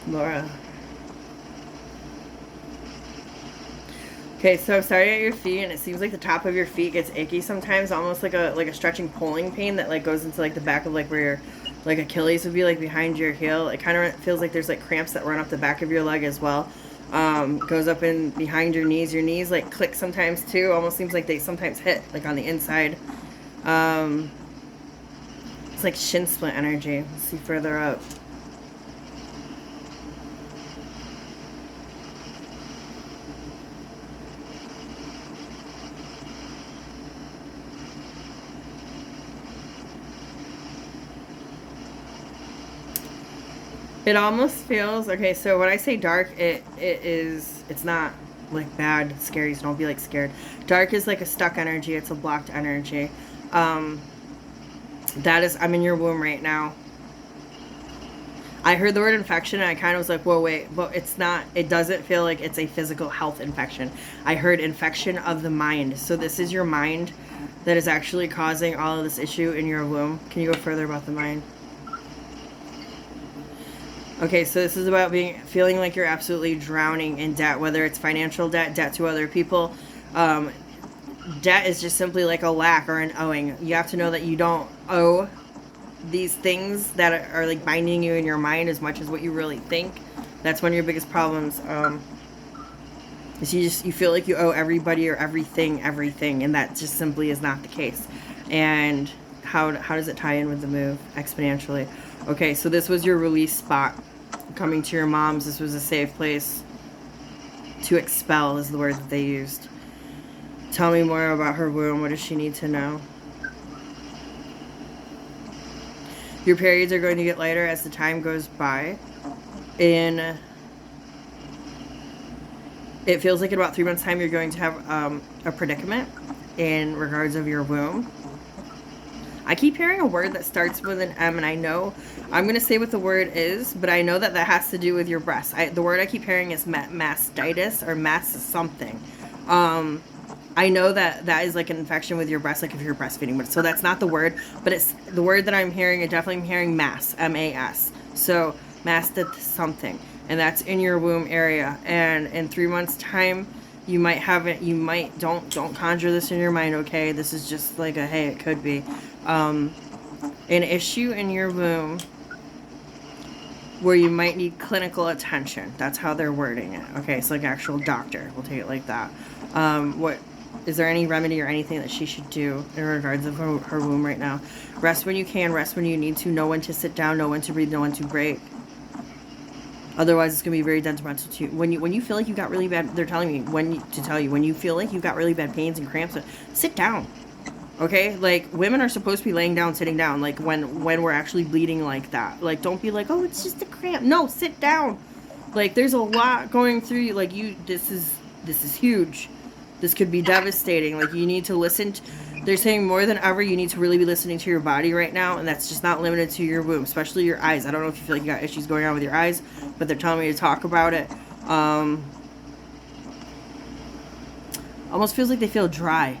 Laura. Okay, so I'm starting at your feet, and it seems like the top of your feet gets icky sometimes, almost like a stretching pulling pain that like goes into like the back of like where your like Achilles would be, like behind your heel. It kind of feels like there's like cramps that run up the back of your leg as well. Goes up in behind your knees. Your knees like click sometimes too. Almost seems like they sometimes hit like on the inside. Um, it's like shin splint energy. Let's see further up. It almost feels okay. So when I say dark, it's not like bad, scary. So don't be like scared. Dark is like a stuck energy. It's a blocked energy. Um, that is, I'm in your womb right now. I heard the word infection and I kind of was like, whoa, wait, but it's not, it doesn't feel like it's a physical health infection. I heard infection of the mind. So this is your mind that is actually causing all of this issue in your womb. Can you go further about the mind? Okay, so this is about feeling like you're absolutely drowning in debt, whether it's financial debt, debt to other people. Um, Debt is just simply like a lack or an owing. You have to know that you don't owe these things that are like binding you in your mind as much as what you really think. That's one of your biggest problems. Is you feel like you owe everybody or everything, and that just simply is not the case. And how does it tie in with the move exponentially? Okay, so this was your release spot. Coming to your mom's, this was a safe place to expel, is the word that they used. Tell me more about her womb. What does she need to know? Your periods are going to get lighter as the time goes by. In it feels like in about 3 months' time you're going to have a predicament in regards of your womb. I keep hearing a word that starts with an M, and I know I'm going to say what the word is, but I know that that has to do with your breast. The word I keep hearing is mastitis or mass something. I know that that is like an infection with your breast, like if you're breastfeeding. But so that's not the word, but it's the word that I'm hearing. I definitely am hearing mass, M-A-S. So mastit something, and that's in your womb area. And in 3 months' time, you might have it. You might don't conjure this in your mind. Okay, this is just like a hey, it could be an issue in your womb where you might need clinical attention. That's how they're wording it. Okay, it's like actual doctor. We'll take it like that. What is there any remedy or anything that she should do in regards of her womb right now? Rest when you can, rest when you need to. Know when to sit down, know when to breathe, know when to break. Otherwise, it's going to be very detrimental to you. When you feel like you got really bad, they're telling me when you feel like you've got really bad pains and cramps, sit down. Okay, like women are supposed to be laying down, sitting down. Like when we're actually bleeding like that. Like don't be like, oh, it's just a cramp. No, sit down. Like there's a lot going through you. Like this is huge. This could be devastating. Like you need to listen. They're saying more than ever, you need to really be listening to your body right now, and that's just not limited to your womb, especially your eyes. I don't know if you feel like you got issues going on with your eyes, but they're telling me to talk about it. Almost feels like they feel dry.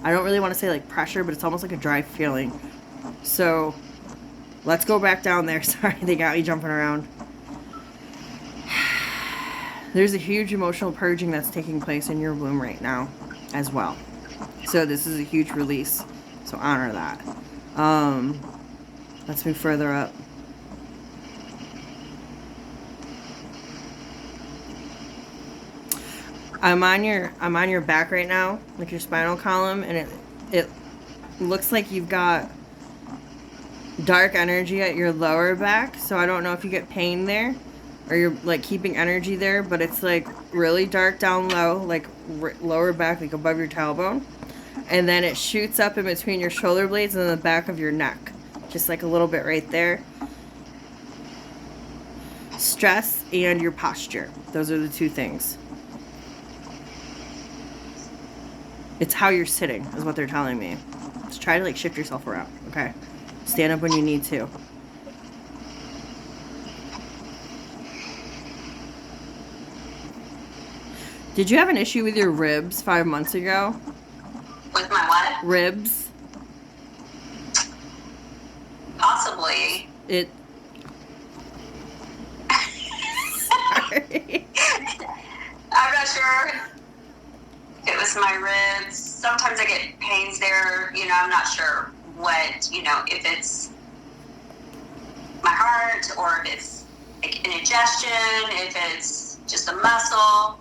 I don't really want to say like pressure, but it's almost like a dry feeling. So let's go back down there. Sorry, they got me jumping around. There's a huge emotional purging that's taking place in your womb right now as well. So this is a huge release. So honor that. Let's move further up. I'm on your back right now, like your spinal column, and it looks like you've got dark energy at your lower back. So I don't know if you get pain there or you're like keeping energy there, but it's like really dark down low, like lower back, like above your tailbone. And then it shoots up in between your shoulder blades and the back of your neck. Just like a little bit right there. Stress and your posture. Those are the two things. It's how you're sitting, is what they're telling me. Just try to like shift yourself around, okay? Stand up when you need to. Did you have an issue with your ribs 5 months ago? With my what? Ribs. Possibly. It I'm not sure if it was my ribs. Sometimes I get pains there. I'm not sure what, if it's my heart or if it's like indigestion, if it's just a muscle.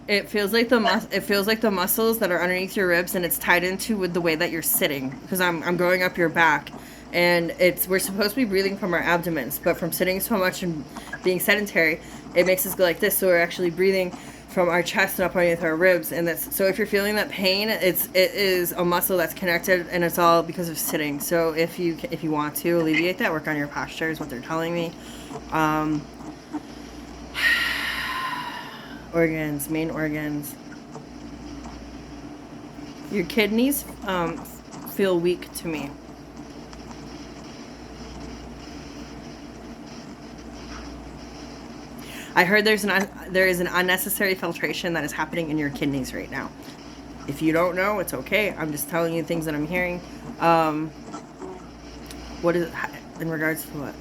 It feels like the muscles that are underneath your ribs, and it's tied into with the way that you're sitting. Because I'm going up your back, and we're supposed to be breathing from our abdomens, but from sitting so much and being sedentary, it makes us go like this. So we're actually breathing from our chest and up underneath our ribs, and so if you're feeling that pain, it is a muscle that's connected, and it's all because of sitting. So if you want to alleviate that, work on your posture is what they're telling me. Main organs. Your kidneys feel weak to me. I heard there is an unnecessary filtration that is happening in your kidneys right now. If you don't know, it's okay. I'm just telling you things that I'm hearing. What is it in regards to what?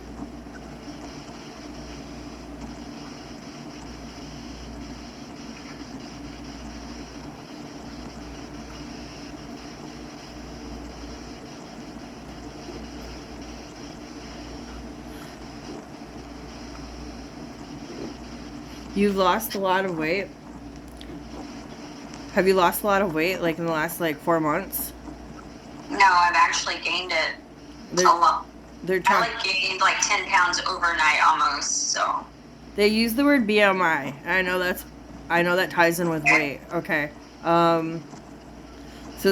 You've lost a lot of weight. Have you lost a lot of weight, like in the last 4 months? No, I've actually gained it a lot. I gained 10 pounds overnight almost. So they use the word BMI. I know that ties in with weight. Okay. So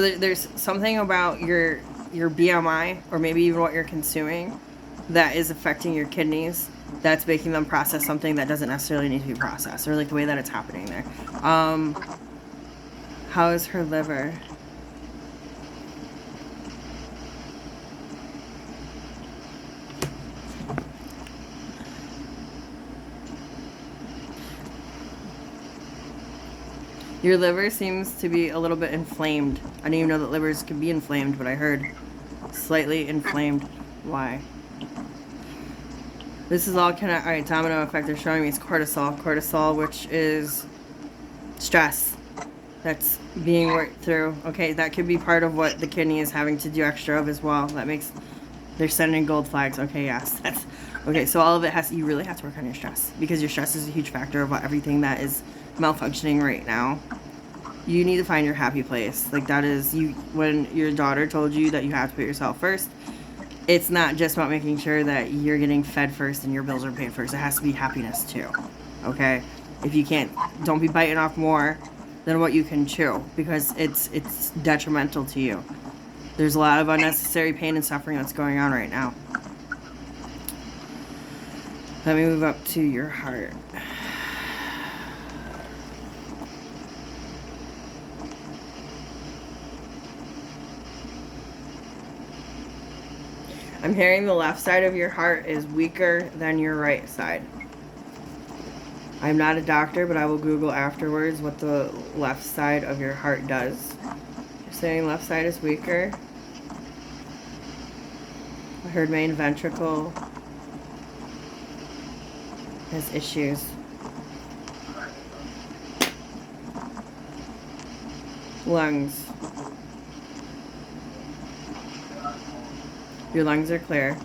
there's something about your BMI, or maybe even what you're consuming, that is affecting your kidneys. That's making them process something that doesn't necessarily need to be processed, or the way that it's happening there. How is her liver? Your liver seems to be a little bit inflamed. I didn't even know that livers could be inflamed, but I heard slightly inflamed. Why? This is all alright, domino effect they're showing me is cortisol. Cortisol, which is stress that's being worked through. Okay, that could be part of what the kidney is having to do extra of as well. They're sending gold flags. Okay, yes. Okay, so all of it you really have to work on your stress, because your stress is a huge factor of everything that is malfunctioning right now. You need to find your happy place. That is when your daughter told you that you have to put yourself first. It's not just about making sure that you're getting fed first and your bills are paid first. It has to be happiness too. Okay? If you can't, don't be biting off more than what you can chew, because it's detrimental to you. There's a lot of unnecessary pain and suffering that's going on right now. Let me move up to your heart. I'm hearing the left side of your heart is weaker than your right side. I'm not a doctor, but I will Google afterwards what the left side of your heart does. You're saying left side is weaker. I heard main ventricle has issues. Lungs. Your lungs are clear.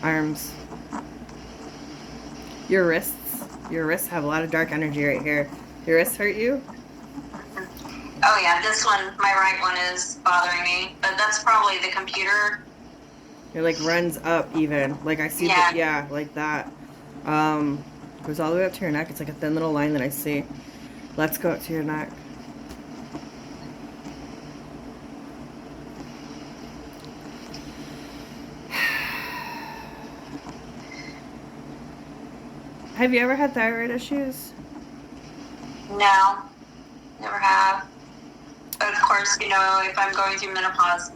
Arms. Your wrists. Your wrists have a lot of dark energy right here. Your wrists hurt you? Oh yeah, this one, my right one, is bothering me. But that's probably the computer. It runs up even. I see like that. Goes all the way up to your neck. It's like a thin little line that I see. Let's go up to your neck. Have you ever had thyroid issues? No, never have. But of course, if I'm going through menopause,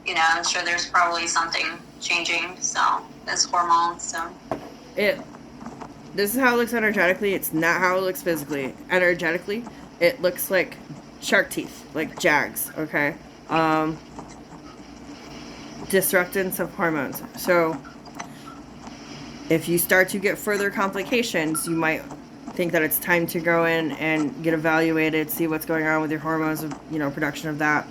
I'm sure there's probably something changing. So that's hormones. So this is how it looks energetically. It's not how it looks physically. Energetically, it looks like shark teeth, like Jags. Okay. Disruptance of hormones. So If you start to get further complications, you might think that it's time to go in and get evaluated, see what's going on with your hormones, production of that.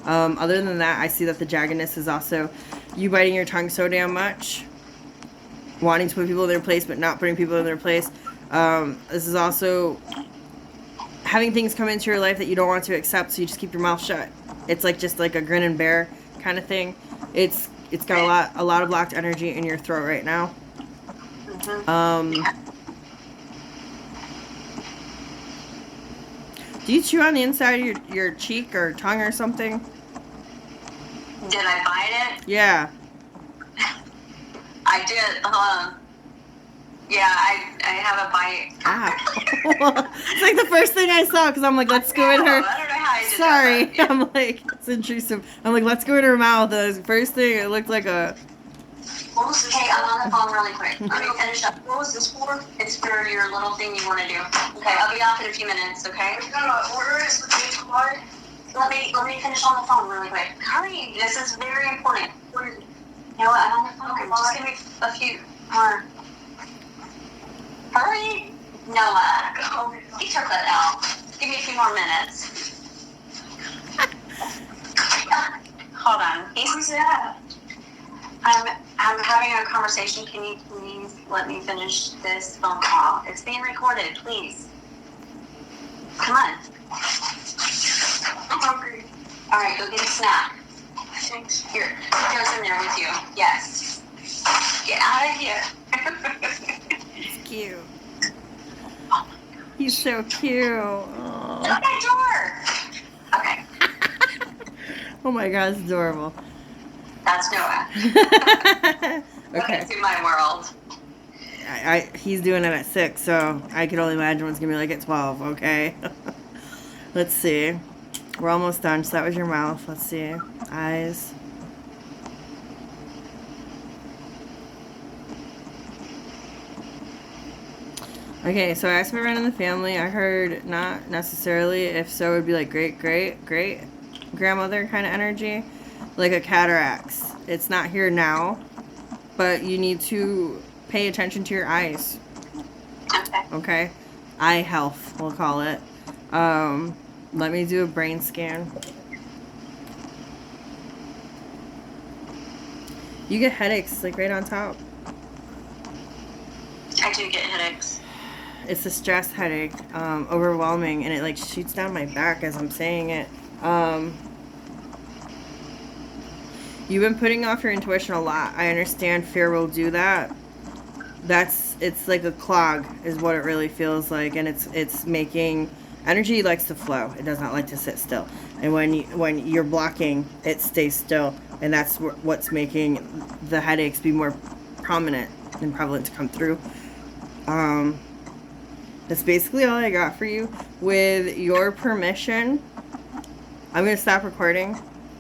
Other than that, I see that the jaggedness is also you biting your tongue so damn much, wanting to put people in their place but not putting people in their place. This is also having things come into your life that you don't want to accept, so you just keep your mouth shut. It's like just like a grin and bear kind of thing. It's got a lot of blocked energy in your throat right now. Do you chew on the inside of your cheek or tongue or something? Did I bite it? Yeah. I did. Yeah, I have a bite. It's like the first thing I saw because I'm like, let's go in her. I don't know how I did Sorry, that. Yeah. I'm like, it's intrusive. I'm like, let's go in her mouth. The first thing, it looked like a. Okay, I'm on the phone really quick. Let me finish up. What was this for? It's for your little thing you want to do. Okay, I'll be off in a few minutes, okay? Order is with the card. Let me finish on the phone really quick. Hurry, this is very important. You know what, I'm on the phone. Okay, just give me a few more. Hurry! Noah, he took that out. Give me a few more minutes. Hold on. Who's that? I'm having a conversation. Can you please let me finish this phone call? It's being recorded, please. Come on. I'm hungry. All right, go get a snack. Thanks. Here, goes in there with you. Yes. Get out of here. It's cute. He's so cute. Aww. Shut that door. Okay. Oh my god, it's adorable. That's Noah. Okay. Welcome to my world. He's doing it at 6, so I can only imagine what's gonna be like at 12. Okay. Let's see. We're almost done. So that was your mouth. Let's see. Eyes. Okay, so I asked my friend in the family. I heard not necessarily. If so, it would be like great grandmother kind of energy, like a cataracts. It's not here now, but you need to pay attention to your eyes. Okay. Okay, eye health, we'll call it. Let me do a brain scan. You get headaches like right on top. I do get headaches. It's a stress headache, overwhelming, and it like shoots down my back as I'm saying it. You've been putting off your intuition a lot. I understand fear will do that. It's like a clog is what it really feels like, and it's making energy likes to flow. It does not like to sit still. And when you're blocking, it stays still, and that's what's making the headaches be more prominent and prevalent to come through. That's basically all I got for you. With your permission, I'm going to stop recording